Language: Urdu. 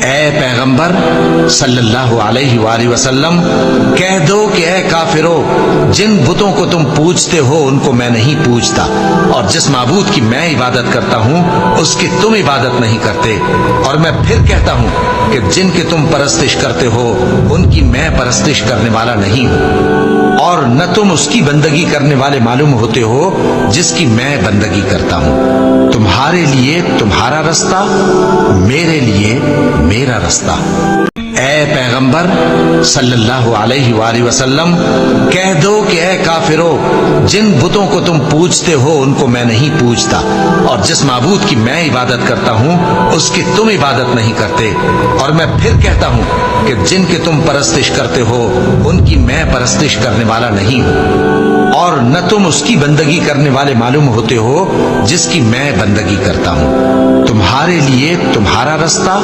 اے پیغمبر صلی اللہ علیہ وآلہ وسلم، کہہ دو کہ اے کافرو، جن بتوں کو تم پوجتے ہو ان کو میں نہیں پوجتا، اور جس معبود کی میں عبادت کرتا ہوں اس کی تم عبادت نہیں کرتے، اور میں پھر کہتا ہوں کہ جن کی تم پرستش کرتے ہو ان کی میں پرستش کرنے والا نہیں ہوں، اور نہ تم اس کی بندگی کرنے والے معلوم ہوتے ہو جس کی میں بندگی کرتا ہوں۔ تمہارے لیے تمہارا رستہ، میرے لیے میرا رستہ۔ اے پیغمبر صلی اللہ علیہ وآلہ وسلم، کہہ دو کہ اے کافرو، جن بتوں کو تم پوجتے ہو ان کو میں نہیں پوجتا، اور جس معبود کی میں عبادت کرتا ہوں اس کی تم عبادت نہیں کرتے، اور میں پھر کہتا ہوں کہ جن کی تم پرستش کرتے ہو ان کی میں پرستش کرنے والا نہیں ہوں، اور نہ تم اس کی بندگی کرنے والے معلوم ہوتے ہو جس کی میں بندگی کرتا ہوں۔ تمہارے لیے تمہارا رستہ،